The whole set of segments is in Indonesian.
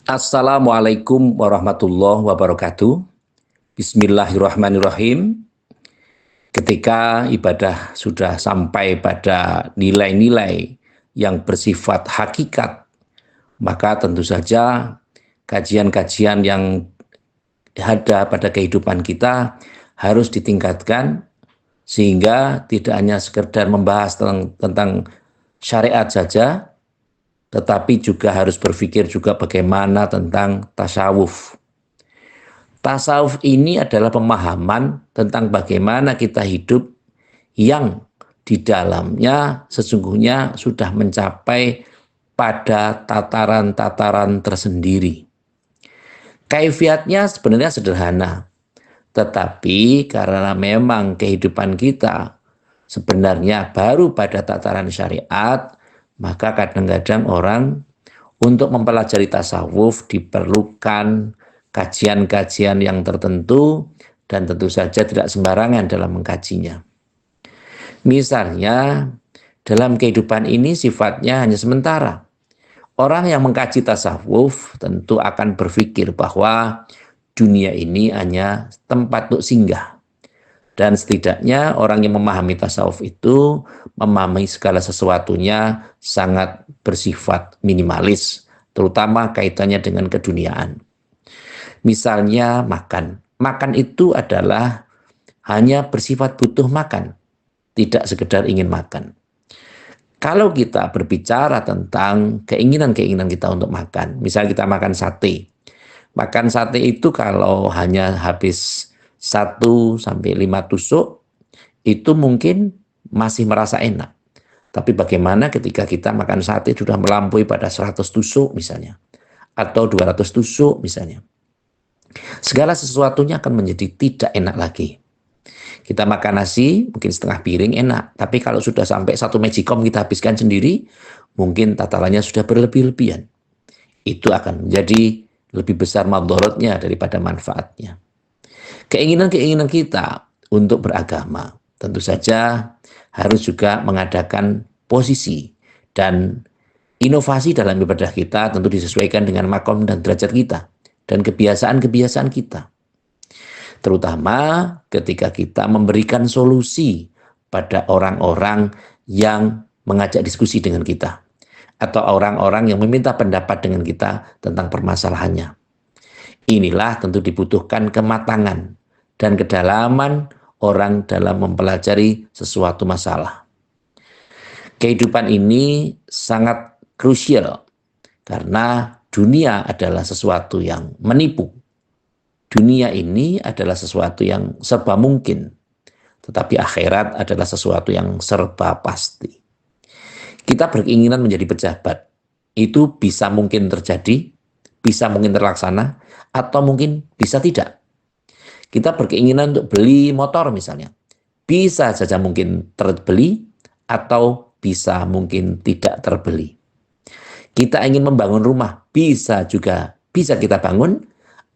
Assalamualaikum warahmatullahi wabarakatuh. Bismillahirrahmanirrahim. Ketika ibadah sudah sampai pada nilai-nilai yang bersifat hakikat, maka tentu saja kajian-kajian yang ada pada kehidupan kita harus ditingkatkan sehingga tidak hanya sekedar membahas tentang syariat saja, tetapi juga harus berpikir juga bagaimana tentang tasawuf. Tasawuf ini adalah pemahaman tentang bagaimana kita hidup yang di dalamnya sesungguhnya sudah mencapai pada tataran-tataran tersendiri. Kaifiatnya sebenarnya sederhana, tetapi karena memang kehidupan kita sebenarnya baru pada tataran syariat, maka kadang-kadang orang untuk mempelajari tasawuf diperlukan kajian-kajian yang tertentu dan tentu saja tidak sembarangan dalam mengkajinya. Misalnya dalam kehidupan ini sifatnya hanya sementara. Orang yang mengkaji tasawuf tentu akan berpikir bahwa dunia ini hanya tempat untuk singgah. Dan setidaknya orang yang memahami tasawuf itu memahami segala sesuatunya sangat bersifat minimalis, terutama kaitannya dengan keduniaan. Misalnya makan. Makan itu adalah hanya bersifat butuh makan, tidak sekedar ingin makan. Kalau kita berbicara tentang keinginan-keinginan kita untuk makan, misalnya kita makan sate. Makan sate itu kalau hanya habis 1 sampai 5 tusuk itu mungkin masih merasa enak. Tapi bagaimana ketika kita makan sate sudah melampaui pada 100 tusuk misalnya, atau 200 tusuk misalnya. Segala sesuatunya akan menjadi tidak enak lagi. Kita makan nasi mungkin setengah piring enak, tapi kalau sudah sampai 1 magicom kita habiskan sendiri, mungkin tatarannya sudah berlebih-lebihan. Itu akan menjadi lebih besar madharatnya daripada manfaatnya. Keinginan-keinginan kita untuk beragama tentu saja harus juga mengadakan posisi dan inovasi dalam ibadah kita tentu disesuaikan dengan makom dan derajat kita dan kebiasaan-kebiasaan kita. Terutama ketika kita memberikan solusi pada orang-orang yang mengajak diskusi dengan kita atau orang-orang yang meminta pendapat dengan kita tentang permasalahannya. Inilah tentu dibutuhkan kematangan dan kedalaman orang dalam mempelajari sesuatu masalah. Kehidupan ini sangat krusial karena dunia adalah sesuatu yang menipu. Dunia ini adalah sesuatu yang serba mungkin, tetapi akhirat adalah sesuatu yang serba pasti. Kita berkeinginan menjadi pejabat, itu bisa mungkin terjadi, bisa mungkin terlaksana, atau mungkin bisa tidak. Kita berkeinginan untuk beli motor misalnya, bisa saja mungkin terbeli, atau bisa mungkin tidak terbeli. Kita ingin membangun rumah, bisa kita bangun,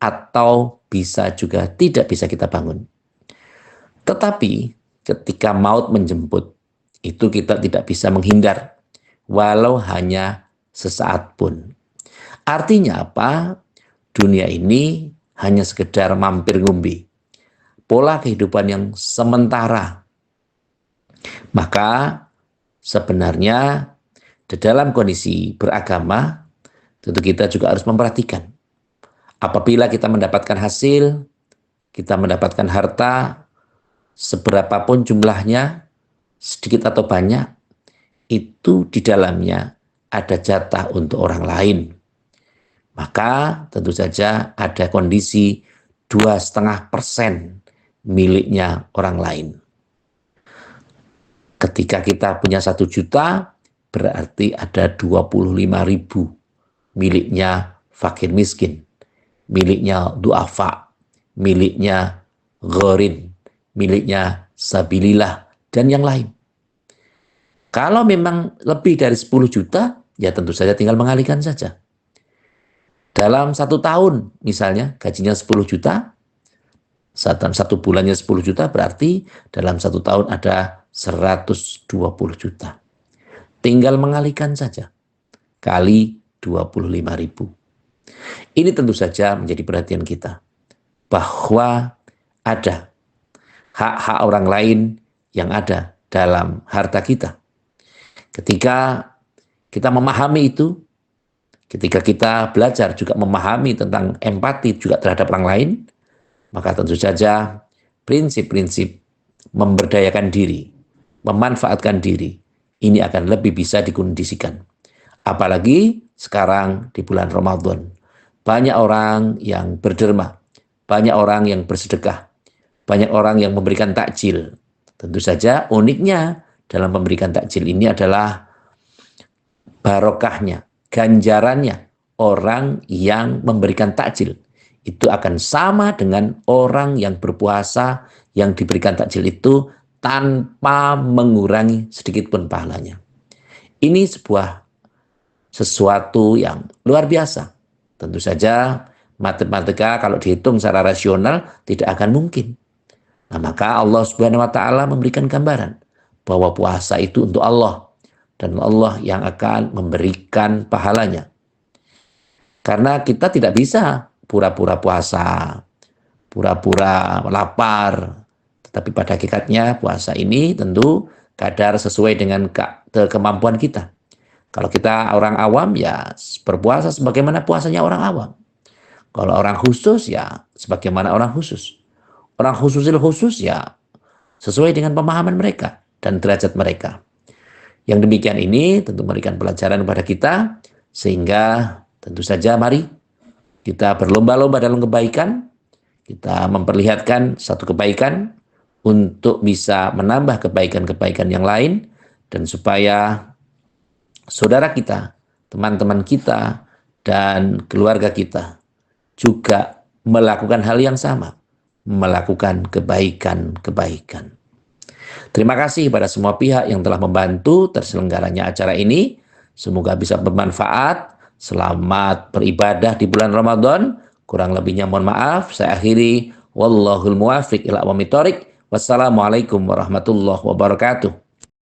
atau bisa juga tidak bisa kita bangun. Tetapi ketika maut menjemput, itu kita tidak bisa menghindar, walau hanya sesaat pun. Artinya apa? Dunia ini hanya sekedar mampir ngumbi. Pola kehidupan yang sementara. Maka sebenarnya di dalam kondisi beragama, tentu kita juga harus memperhatikan. Apabila kita mendapatkan hasil, kita mendapatkan harta, seberapapun jumlahnya, sedikit atau banyak, itu di dalamnya ada jatah untuk orang lain. Maka tentu saja ada kondisi 2,5% miliknya orang lain. Ketika kita punya 1 juta, berarti ada 25.000 miliknya fakir miskin, miliknya du'afa, miliknya gharin, miliknya sabilillah, dan yang lain. Kalau memang lebih dari 10 juta, ya tentu saja tinggal mengalihkan saja. Dalam 1 tahun, misalnya gajinya 10 juta, satu bulannya 10 juta, berarti dalam 1 tahun ada 120 juta. Tinggal mengalihkan saja, kali 25.000. Ini tentu saja menjadi perhatian kita, bahwa ada hak-hak orang lain yang ada dalam harta kita. Ketika kita memahami itu, ketika kita belajar juga memahami tentang empati juga terhadap orang lain, maka tentu saja prinsip-prinsip memberdayakan diri, memanfaatkan diri, ini akan lebih bisa dikondisikan. Apalagi sekarang di bulan Ramadan, banyak orang yang berderma, banyak orang yang bersedekah, banyak orang yang memberikan takjil. Tentu saja uniknya dalam memberikan takjil ini adalah barokahnya, ganjarannya orang yang memberikan takjil. Itu akan sama dengan orang yang berpuasa yang diberikan takjil itu tanpa mengurangi sedikit pun pahalanya. Ini sesuatu yang luar biasa. Tentu saja matematika kalau dihitung secara rasional tidak akan mungkin. Nah, maka Allah Subhanahu wa taala memberikan gambaran bahwa puasa itu untuk Allah dan Allah yang akan memberikan pahalanya. Karena kita tidak bisa pura-pura puasa, pura-pura lapar. Tetapi pada hakikatnya puasa ini tentu kadar sesuai dengan kemampuan kita. Kalau kita orang awam ya berpuasa sebagaimana puasanya orang awam. Kalau orang khusus ya sebagaimana orang khusus. Orang khususil khusus ya sesuai dengan pemahaman mereka dan derajat mereka. Yang demikian ini tentu memberikan pelajaran kepada kita, sehingga tentu saja mari kita berlomba-lomba dalam kebaikan, kita memperlihatkan satu kebaikan untuk bisa menambah kebaikan-kebaikan yang lain, dan supaya saudara kita, teman-teman kita, dan keluarga kita juga melakukan hal yang sama, melakukan kebaikan-kebaikan. Terima kasih kepada semua pihak yang telah membantu terselenggaranya acara ini. Semoga bisa bermanfaat. Selamat beribadah di bulan Ramadan. Kurang lebihnya mohon maaf. Saya akhiri. Wallahul muwafiq ila aqwamit thoriq. Wassalamualaikum warahmatullahi wabarakatuh.